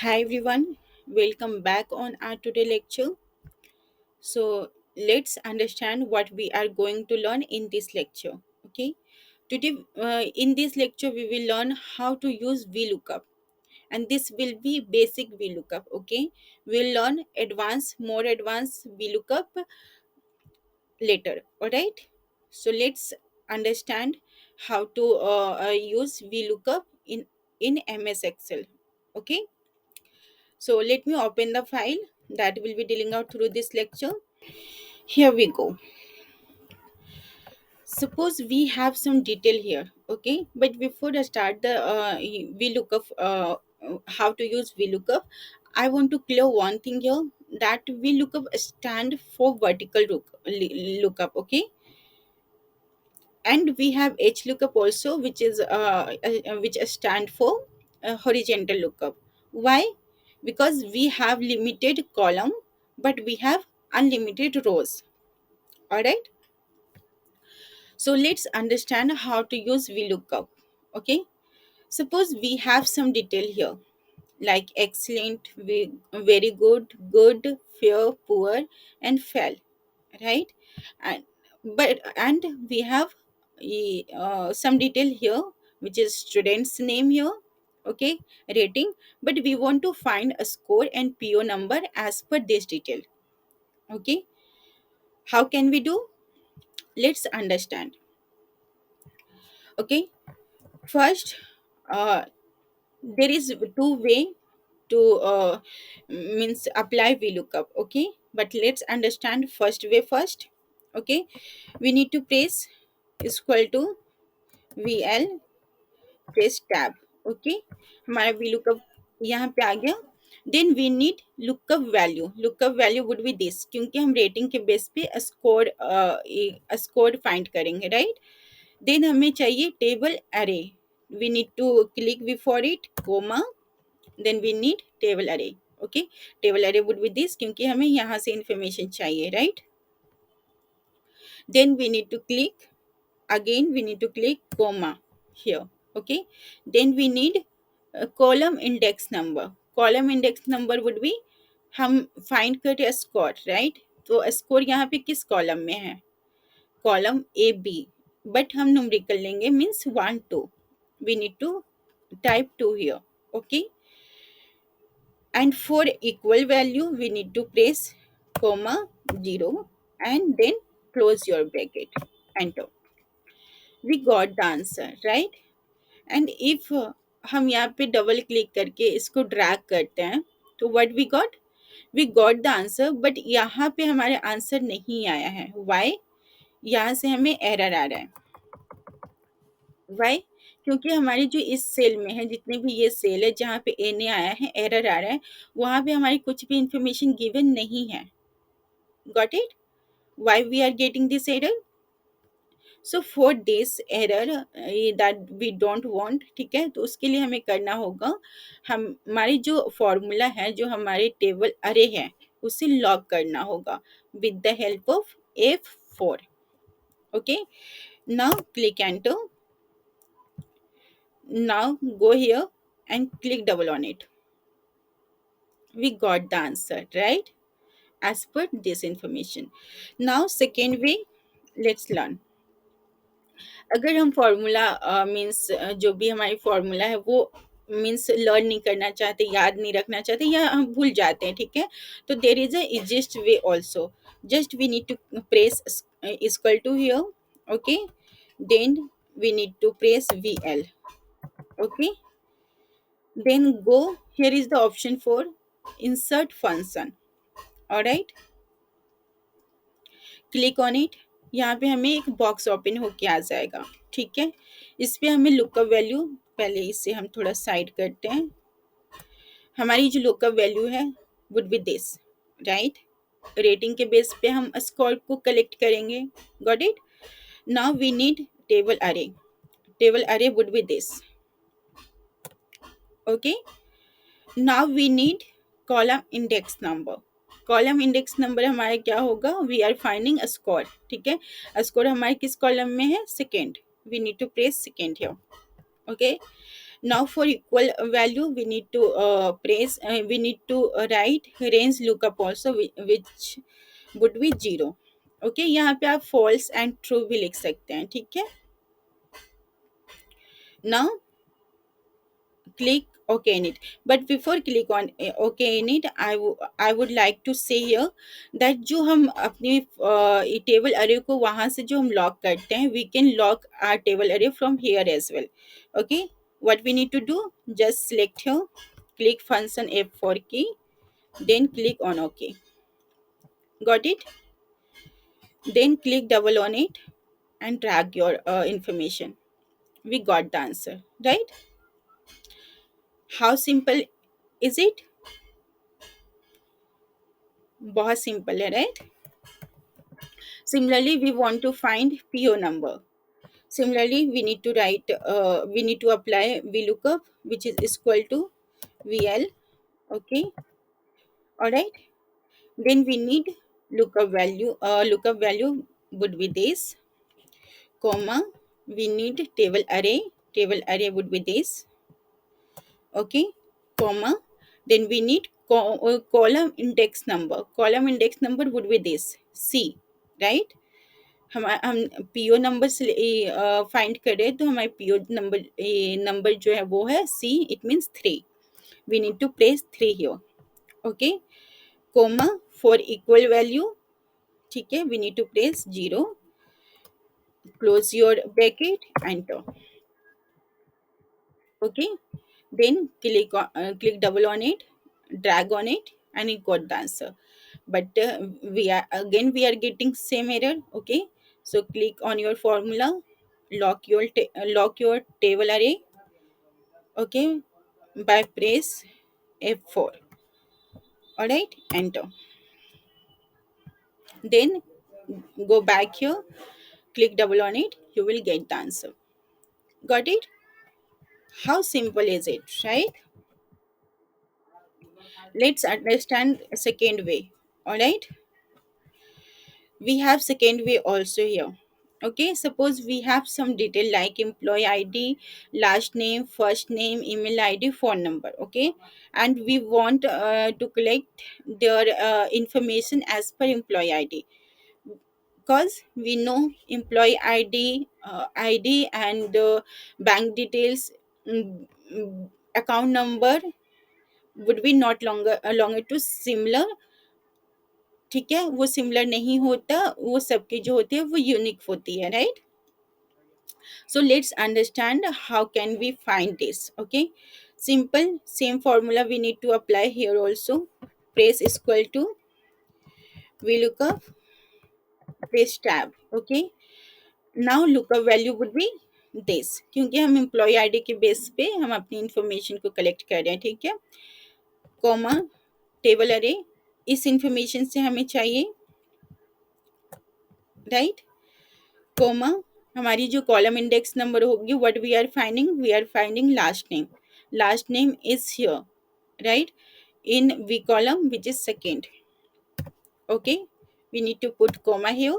Hi everyone, welcome back on our today lecture. So let's understand what we are going to learn in this lecture. Okay, today in this lecture we will learn how to use VLOOKUP, and this will be basic VLOOKUP. Okay, we'll learn more advanced VLOOKUP later. All right, so let's understand how to use VLOOKUP in MS Excel. Okay, so let me open the file that will be dealing out through this lecture. Here we go. Suppose we have some detail here, okay? But before I start the VLOOKUP, how to use VLOOKUP, I want to clear one thing here that VLOOKUP stand for lookup, okay? And we have HLOOKUP also, which stand for horizontal lookup. Why? Because we have limited column, but we have unlimited rows. All right. So let's understand how to use VLOOKUP. Okay. Suppose we have some detail here, like excellent, very good, good, fair, poor, and fell, right? And and we have some detail here, which is student's name here, okay, rating. But we want to find a score and PO number as per this detail. Okay, how can we do? Let's understand. Okay, first, uh, there is two way to means apply VLOOKUP. Okay, but let's understand first way first. Okay, we need to press equal to VL, press tab. Okay, हमारा VLOOKUP यहाँ पे आ गया. Then we need lookup value would be this, क्योंकि हम rating के base पे score find करेंगे, राइट. देन हमें चाहिए table array. We need to click before it comma. Then we need table array. Okay, table array would be this, क्योंकि हमें यहाँ से इंफॉर्मेशन चाहिए, right. Then we need to click again, we need to click comma here. Okay, then we need column index number. Column index number would be, हम find करें score, right. तो score यहाँ पे किस कॉलम में है? Column A B, but हम numerical लेंगे, means 1 2. We need to type 2 here. Okay, and for equal value we need to press comma 0 and then close your bracket, enter. We got the answer, right? And if हम यहाँ पे double click करके इसको drag करते हैं, तो what we got the answer. But यहाँ पे हमारे आंसर नहीं आया है. वाई? यहाँ से हमें एरर आ रहा है. वाई? क्योंकि हमारी जो इस सेल में है, जितने भी ये सेल है जहाँ पे ए ने आया है, एरर आ रहा है, वहाँ पे हमारी कुछ भी इंफॉर्मेशन गिवन नहीं है. Got it? Why we are getting this error? So for this error that we don't want, ठीक है, तो उसके लिए हमें करना होगा, हमारी जो फॉर्मूला है, जो हमारे टेबल अरे है, उसे लॉग करना होगा with the help of F4. Okay, now click enter. Now go here and click double on it. We got the answer, right, as per this information. Now second way, let's learn. अगर हम formula means जो भी हमारी formula है वो means learn नहीं करना चाहते, याद नहीं रखना चाहते, या हम भूल जाते हैं, ठीक है, तो there is a easiest way also. Just we need to press equal to here. Okay, then we need to press VL. Okay, then go, here is the option for insert function. All right, click on it. यहाँ पे हमें एक box open होके आ जाएगा, ठीक है. इस पे हमें लुकअप वैल्यू, पहले इसे हम थोड़ा साइड करते हैं. हमारी जो लुकअप वैल्यू है would be this, right. Rating के बेस पे हम स्कोर को कलेक्ट करेंगे. Got it? Now we need table array. Table array would be this. Okay, now we need column index number. Column index number हमारा क्या होगा? We are finding score, ठीक है. स्कोर हमारे किस कॉलम में है? Second. We need to press second here. Okay, Now for equal value we need to write range lookup also, which would be 0. Okay, यहाँ पे आप false and true भी लिख सकते हैं, ठीक है. Now click OK in it. But before click on OK in it, I would like to say here that जो हम अपनी टेबल अरे को वहाँ से जो हम लॉक करते हैं, we can lock our table array from here as well. Okay, what we need to do, just select here, click function F4 key, then click on OK. Got it? Then click double on it and drag your information. We got the answer, right? How simple is it? बहुत simple है, right. Similarly, we want to find PO number. Similarly, we need to apply VLOOKUP, which is equal to VL. Okay, all right. Then we need lookup value. Lookup value would be this, comma. We need table array. Table array would be this. Okay, comma. Then we need column index number. Column index number would be this, C, right. हम PO number से find करें तो हमारे PO number जो है वो है C, it means 3. We need to place 3 here. Okay, comma for equal value, ठीक है, we need to place 0. Close your bracket, enter. Okay, then click double on it, drag on it, and it got the answer. But we are getting same error. Okay, so click on your formula, lock your table array. Okay, by press F4. All right, enter. Then go back here, click double on it, you will get the answer. Got it? How simple is it, right? Let's understand a second way. All right, we have second way also here. Okay, suppose we have some detail like employee id, last name, first name, email id, phone number. Okay, and we want to collect their information as per employee id, because we know employee id and bank details, account number would be not longer to similar. ठीक है, वो similar नहीं होता, वो सबकी जो होती है वो यूनिक होती है, right. So let's understand how can we find this. Okay, simple, same formula we need to apply here also. Press equal to V lookup, press tab. Okay, now lookup value would be this, क्योंकि हम employ ID के base पे हम अपनी information को collect कर रहे हैं, ठीक है. कॉमा टेबल अरे, इस इंफॉर्मेशन से हमें चाहिए, राइट. कोमा हमारी जो कॉलम इंडेक्स नंबर होगी, what we are finding last name is here, right, in B column which is second. Okay, we need to put comma here.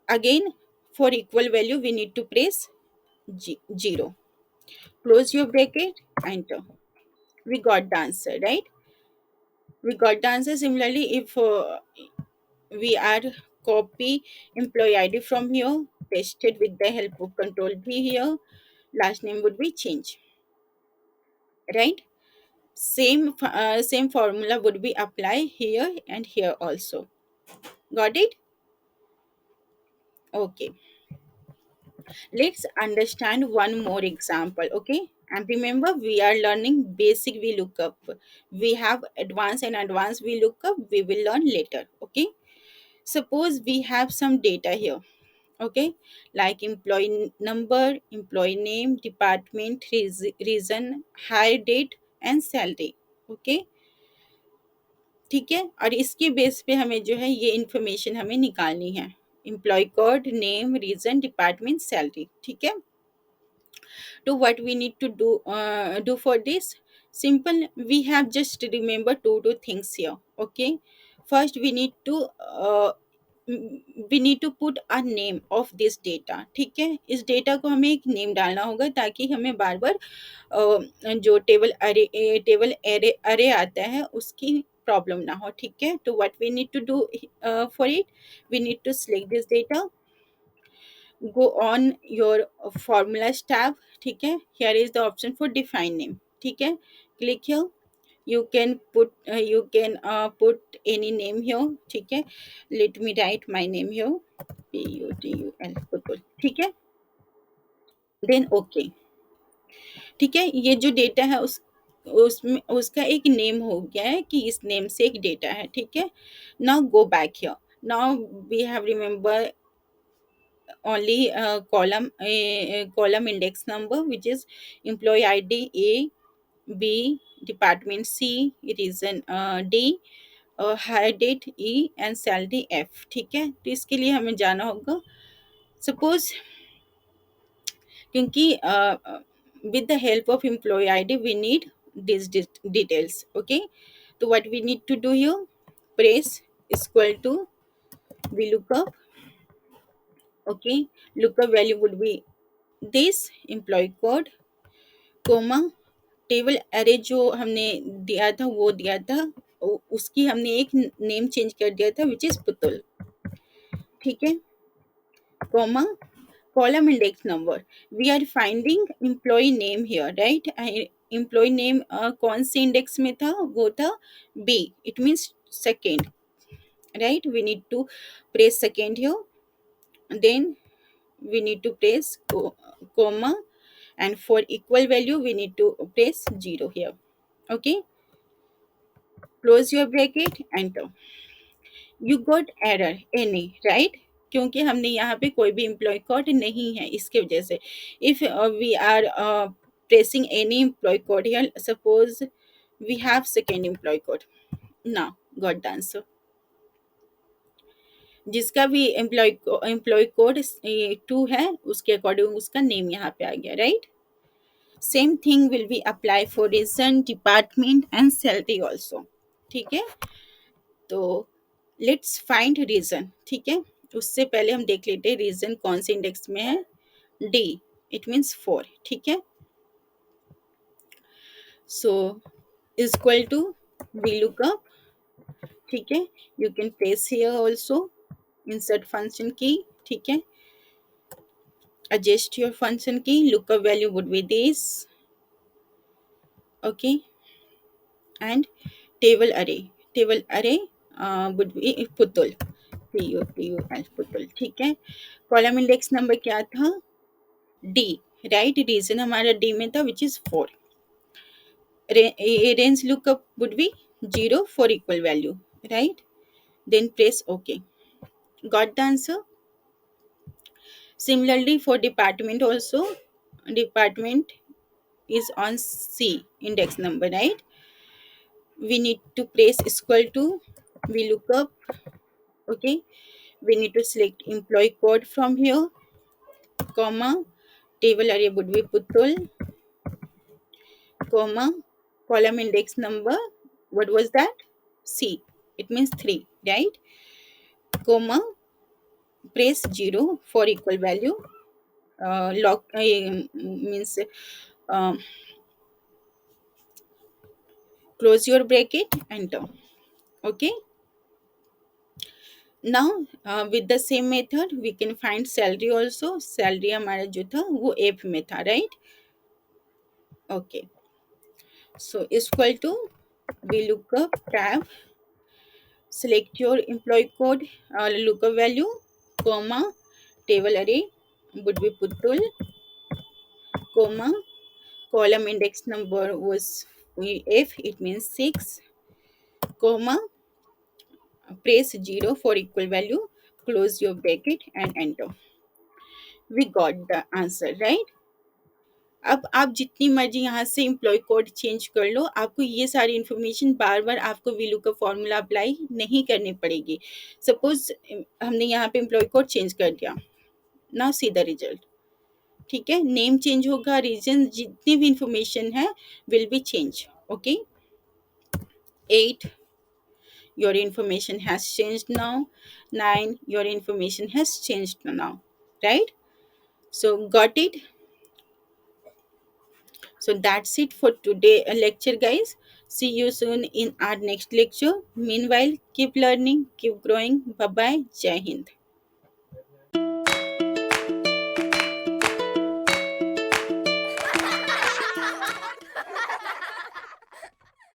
Again, for equal value we need to press 0. Close your bracket, enter. We got the answer, right. We got the answer. Similarly, if we are copy employee id from here, paste it with the help of control v here, last name would be change, right. Same formula would be apply here and here also. Got it? Okay, let's understand one more example. Okay, and remember we are learning basic VLOOKUP. We have advanced VLOOKUP we will learn later. Okay, suppose we have some data here. Okay, like employee number, employee name, department, reason, hire date and salary. Okay, ठीक है, और इसके base पे हमें जो है ये information हमें निकालनी है. Employee code, name, region, department, salary. ठीक है, तो what we need to do for this, simple, we have just remember two things here. Okay, first we need to we need to put a name of this data, ठीक है। इस data को हमें एक name डालना होगा ताकि हमें बार बार जो टेबल एरे अरे आता है उसकी प्रॉब्लम ना हो, ठीक है। तो what we need to do for it, we need to select this data, go on your formulas tab, ठीक है। here is the option for define name, ठीक है। click here, you can put any name here, ठीक है। let me write my name here, putul, Putul, ठीक है। then okay, ठीक है। ये जो डेटा है उसमें उसका एक नेम हो गया है कि इस नेम से एक डेटा है, ठीक है। Now go back here, now we have remember only column index number, which is employee id a, b, department c, reason d, hire date e and salary f, ठीक है। तो इसके लिए हमें जाना होगा, सपोज क्योंकि with the help of employee id we need these details, okay। तो what we need to do here, press equal to VLOOKUP, okay। lookup value would be this employee code, comma, table array जो हमने दिया था वो दिया था, उसकी हमने एक नेम चेंज कर दिया था विच इज पुतुल, ठीक है। Comma, column index number, we are finding employee name here, right. Employee name कौन से इंडेक्स में था, वो था B, it means second, right. We need to press second here, then we need to press comma, and for equal value we need to press 0 here, okay। close your bracket, enter, you got error any, right, क्योंकि हमने यहाँ पे कोई भी employ code नहीं है इसके वजह से। If we are pressing any employee code here, suppose we have second employee code, now got the answer, जिसका भी एम्प्लॉय कोड 2 है उसके अकॉर्डिंग उसका नेम यहाँ पे आ गया, right. Same thing will be apply for region, department and salary also, ठीक है। तो लेट्स फाइंड रीजन, ठीक है। उससे पहले हम देख लेते हैं रीजन कौन से इंडेक्स में है, डी, इट मीन्स 4, ठीक है। सो इक्वल टू VLOOKUP, ठीक है। You can place here also insert function की, ठीक है। adjust your function key, lookup value would be this, okay। and table array would be Putul, PUTUL, Putul, ठीक है। कॉलम इंडेक्स नंबर क्या था, डी, राइट। रीजन हमारा डी में था which is 4, range lookup would be 0 for equal value, right. Then press okay, got the answer. Similarly for department also, department is on C index number, right. We need to press equal to VLOOKUP, okay। we need to select employee code from here, comma, table array would be putul, comma, column index number, what was that, C, it means 3, right, comma, press 0 for equal value, lock means um, close your bracket, enter, okay। now with the same method we can find salary also, salary हमारा जो था वो F में था, right, okay। so equal to VLOOKUP tab, select your employee code, lookup value, comma, table array would be putul, comma, column index number was F, it means 6, comma, press 0 for equal value, close your bracket and enter, we got the answer, right। अब आप जितनी मर्जी यहाँ से employ code change कर लो, आपको ये सारी इन्फॉर्मेशन बार बार आपको VLOOKUP फॉर्मूला अप्लाई नहीं करनी पड़ेगी। सपोज हमने यहाँ पे एम्प्लॉय कोड चेंज कर दिया, नाउ सी द रिजल्ट, ठीक है। नेम चेंज होगा, रीजन, जितनी भी इंफॉर्मेशन है will be change, okay. 8 your information has changed now. 9, your information has changed now, right? So got it? So that's it for today lecture, guys. See you soon in our next lecture. Meanwhile, keep learning, keep growing. Bye bye. Jai Hind.